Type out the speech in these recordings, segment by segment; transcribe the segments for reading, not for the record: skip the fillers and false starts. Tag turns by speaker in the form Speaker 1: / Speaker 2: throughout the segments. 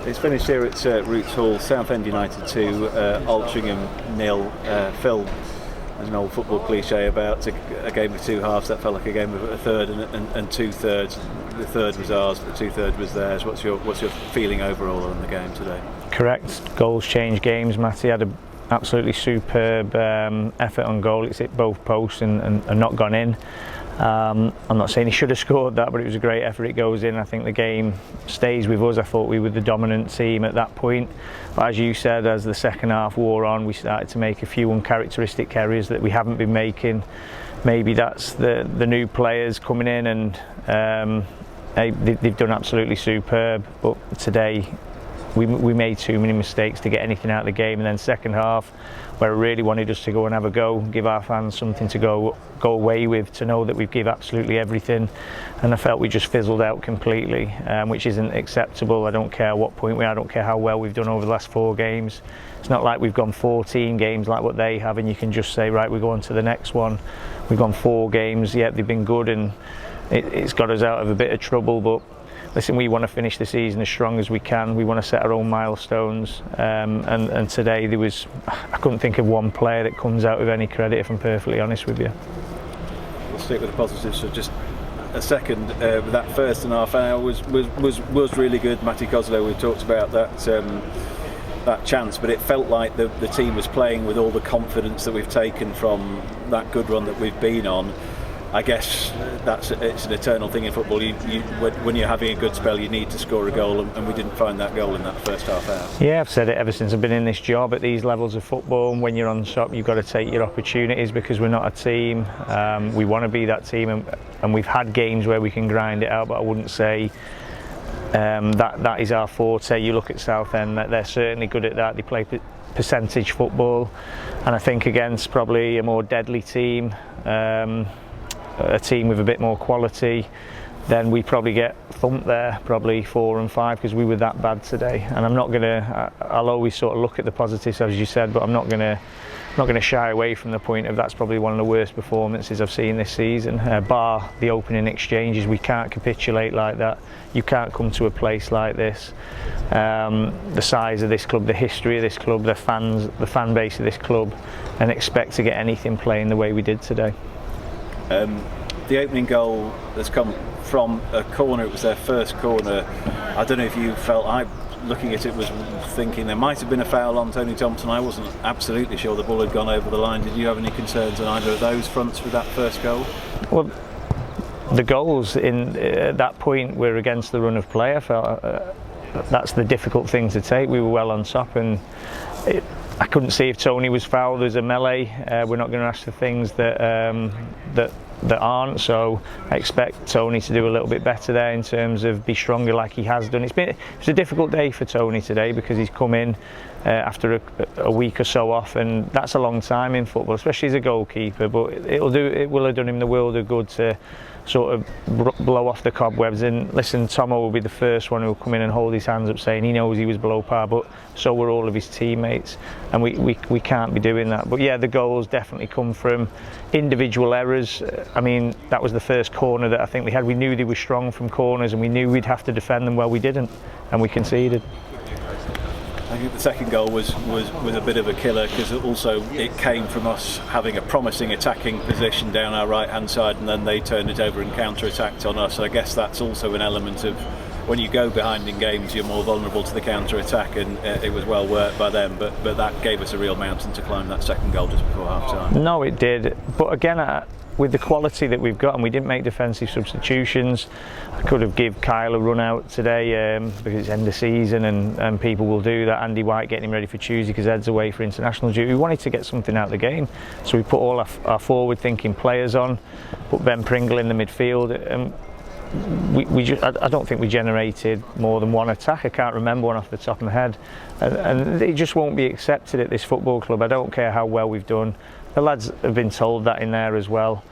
Speaker 1: It's finished here at Roots Hall, Southend United 2, Altrincham 0. Phil, there's an old football cliche about a game of two halves. That felt like a game of a third and two-thirds. The third was ours, but the two-thirds was theirs. What's your feeling overall on the game today?
Speaker 2: Correct. Goals change games. Matty had an absolutely superb effort on goal. It's hit both posts and not gone in. I'm not saying he should have scored that, but it was a great effort. It goes in. I think the game stays with us. I thought we were the dominant team at that point, but as you said, as the second half wore on, we started to make a few uncharacteristic errors that we haven't been making. Maybe that's the new players coming in, and they've done absolutely superb, but today we made too many mistakes to get anything out of the game. And then second half, where I really wanted us to go and have a go, give our fans something to go away with, to know that we give absolutely everything, and I felt we just fizzled out completely, which isn't acceptable. I don't care what point we are, I don't care how well we've done over the last 4 games. It's not like we've gone 14 games like what they have and you can just say, right, we go on to the next one. We've gone 4 games, yeah, they've been good, and it's got us out of a bit of trouble, but listen, we want to finish the season as strong as we can. We want to set our own milestones, and today I couldn't think of one player that comes out with any credit, if I'm perfectly honest with you.
Speaker 1: We'll stick with the positives for just a second. That first and a half hour was really good. Matty Kozlow, we talked about that chance, but it felt like the team was playing with all the confidence that we've taken from that good run that we've been on. I guess it's an eternal thing in football. When you're having a good spell, you need to score a goal, and we didn't find that goal in that first half hour. Yeah,
Speaker 2: I've said it ever since I've been in this job. At these levels of football, and when you're on top, you've got to take your opportunities, because we're not a team. We want to be that team, and we've had games where we can grind it out, but I wouldn't say that is our forte. You look at Southend, they're certainly good at that. They play percentage football, and I think against probably a more deadly team, a team with a bit more quality, then we probably get thumped there, probably 4 and 5, because we were that bad today. And I'll always sort of look at the positives, as you said, but I'm not gonna shy away from the point of that's probably one of the worst performances I've seen this season. Bar the opening exchanges, we can't capitulate like that. You can't come to a place like this. The size of this club, the history of this club, the fans, the fan base of this club, and expect to get anything playing the way we did today.
Speaker 1: The opening goal has come from a corner. It was their first corner. I don't know if you felt, looking at it, was thinking there might have been a foul on Tony Thompson. I wasn't absolutely sure the ball had gone over the line. Did you have any concerns on either of those fronts with that first goal? Well,
Speaker 2: the goals at that point were against the run of play. I felt that's the difficult thing to take. We were well on top, and I couldn't see if Tony was fouled. There's a melee. We're not going to ask for things that aren't, so I expect Tony to do a little bit better there in terms of be stronger like he has done. It's a difficult day for Tony today, because he's come in after a week or so off, and that's a long time in football, especially as a goalkeeper, but it will have done him the world of good to sort of blow off the cobwebs. And listen, Tomo will be the first one who will come in and hold his hands up saying he knows he was below par, but so were all of his teammates, and we can't be doing that. But yeah, the goals definitely come from individual errors. I mean, that was the first corner that I think we had. We knew they were strong from corners, and we knew we'd have to defend them. Well, we didn't, and we conceded.
Speaker 1: I think the second goal was a bit of a killer, because also it came from us having a promising attacking position down our right hand side, and then they turned it over and counter-attacked on us. I guess that's also an element of when you go behind in games, you're more vulnerable to the counter-attack, and it was well worked by them, but that gave us a real mountain to climb, that second goal just before half-time.
Speaker 2: No, it did, but again, with the quality that we've got, and we didn't make defensive substitutions. I could have give Kyle a run out today, because it's end of season, and people will do that. Andy White getting him ready for Tuesday because Ed's away for international duty. We wanted to get something out of the game, so we put all our forward thinking players on, put Ben Pringle in the midfield, and I don't think we generated more than one attack. I can't remember one off the top of my head, and it just won't be accepted at this football club. I don't care how well we've done. The lads have been told that in there as well.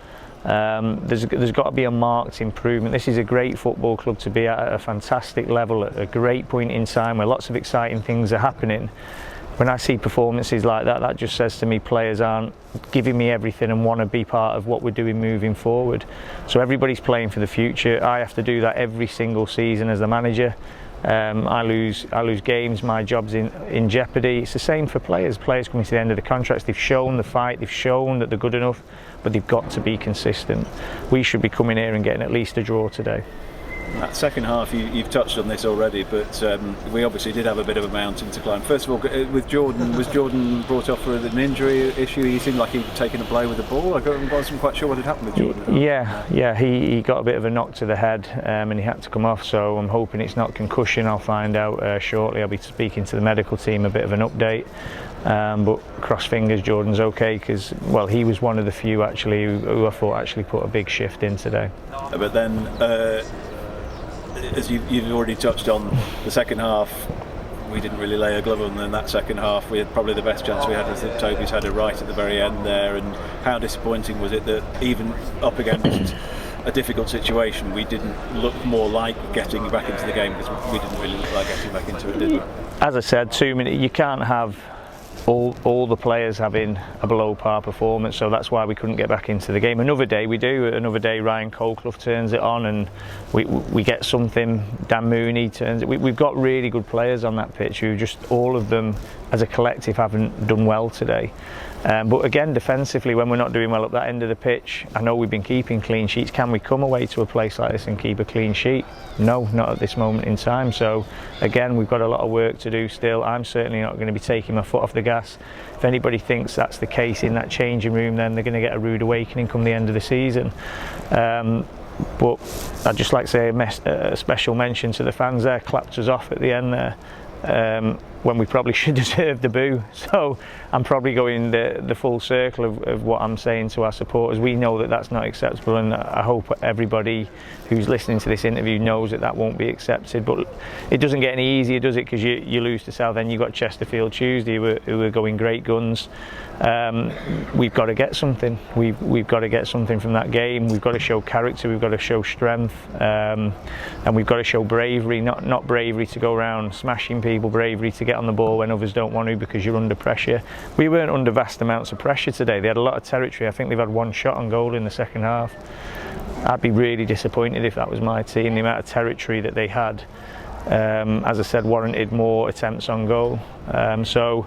Speaker 2: There's got to be a marked improvement. This is a great football club to be at a fantastic level, at a great point in time where lots of exciting things are happening. When I see performances like that, that just says to me players aren't giving me everything and want to be part of what we're doing moving forward. So everybody's playing for the future. I have to do that every single season as the manager. I lose games, my job's in jeopardy. It's the same for players. Players coming to the end of the contracts, they've shown the fight, they've shown that they're good enough, but they've got to be consistent. We should be coming here and getting at least a draw today.
Speaker 1: That second half, you've touched on this already, but we obviously did have a bit of a mountain to climb. First of all, with Jordan, was Jordan brought off for an injury issue? He seemed like he'd taken a blow with the ball. I wasn't quite sure what had happened with Jordan.
Speaker 2: Yeah, he got a bit of a knock to the head and he had to come off, so I'm hoping it's not concussion. I'll find out shortly. I'll be speaking to the medical team, a bit of an update. But cross fingers Jordan's okay, because he was one of the few actually who I thought actually put a big shift in today.
Speaker 1: But then as you've already touched on, the second half we didn't really lay a glove on. In that second half we had probably the best chance we had was that Toby's had it right at the very end there. And how disappointing was it that even up against a difficult situation we didn't look more like getting back into the game, because we didn't really look like getting back into it, did we?
Speaker 2: As I said, you can't have all the players having a below par performance, so that's why we couldn't get back into the game. Another day we do. Another day Ryan Colclough turns it on and we get something. Dan Mooney turns it. We've got really good players on that pitch who just all of them as a collective haven't done well today. But again, defensively, when we're not doing well at that end of the pitch, I know we've been keeping clean sheets. Can we come away to a place like this and keep a clean sheet? No, not at this moment in time. So again, we've got a lot of work to do still. I'm certainly not going to be taking my foot off the gas. If anybody thinks that's the case in that changing room, then they're going to get a rude awakening come the end of the season. But I'd just like to say a special mention to the fans there. Clapped us off at the end there. When we probably should deserve the boo. So I'm probably going the full circle of what I'm saying to our supporters. We know that that's not acceptable, and I hope everybody who's listening to this interview knows that that won't be accepted. But it doesn't get any easier, does it? Because you lose to Southend. You've got Chesterfield Tuesday who are going great guns. We've got to get something. We've got to get something from that game. We've got to show character. We've got to show strength, and we've got to show bravery. Not bravery to go around smashing people. Bravery to get on the ball when others don't want to, because you're under pressure. We weren't under vast amounts of pressure today. They had a lot of territory. I think they've had one shot on goal in the second half. I'd be really disappointed if that was my team. The amount of territory that they had, as I said, warranted more attempts on goal. So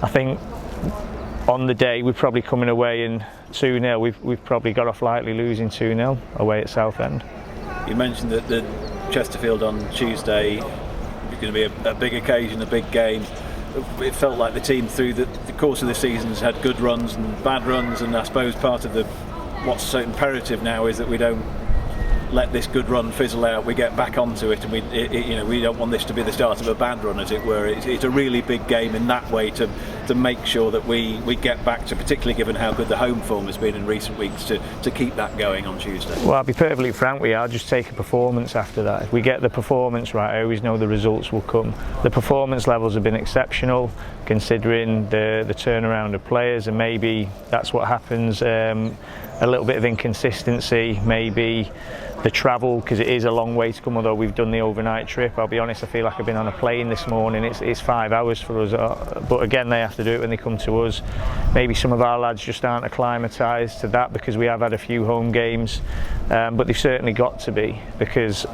Speaker 2: I think on the day we're probably coming away in 2-0. We've probably got off lightly losing 2-0 away at Southend.
Speaker 1: You mentioned that the Chesterfield on Tuesday was going to be a big occasion, a big game. It felt like the team through the course of the season has had good runs and bad runs, and I suppose part of what's so imperative now is that we don't let this good run fizzle out. We get back onto it, and we don't want this to be the start of a bad run, as it were. It's a really big game in that way to make sure that we get back to, particularly given how good the home form has been in recent weeks, to keep that going on Tuesday.
Speaker 2: Well, I'll be perfectly frank with you, I'll just take a performance after that. If we get the performance right, I always know the results will come. The performance levels have been exceptional, considering the turnaround of players, and maybe that's what happens. A little bit of inconsistency, maybe the travel, because it is a long way to come, although we've done the overnight trip. I'll be honest, I feel like I've been on a plane this morning. It's 5 hours for us, but again, they have to do it when they come to us. Maybe some of our lads just aren't acclimatised to that, because we have had a few home games, but they've certainly got to be, because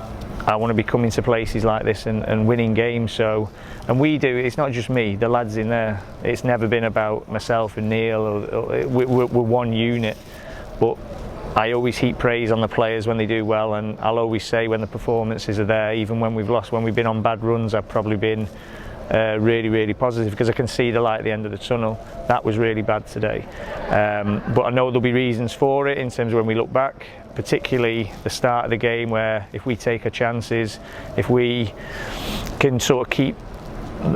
Speaker 2: I want to be coming to places like this and winning games. So, and we do. It's not just me, the lads in there. It's never been about myself and Neil. We're one unit. But I always heap praise on the players when they do well, and I'll always say when the performances are there, even when we've lost, when we've been on bad runs, I've probably been really, really positive, because I can see the light at the end of the tunnel. That was really bad today. But I know there'll be reasons for it in terms of when we look back, particularly the start of the game, where if we take our chances, if we can sort of keep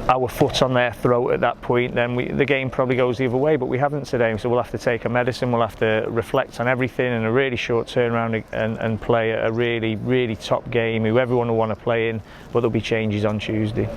Speaker 2: our foot on their throat at that point, then the game probably goes the other way, but we haven't today, so we'll have to take a medicine, we'll have to reflect on everything in a really short turnaround and play a really, really top game who everyone will want to play in, but there'll be changes on Tuesday.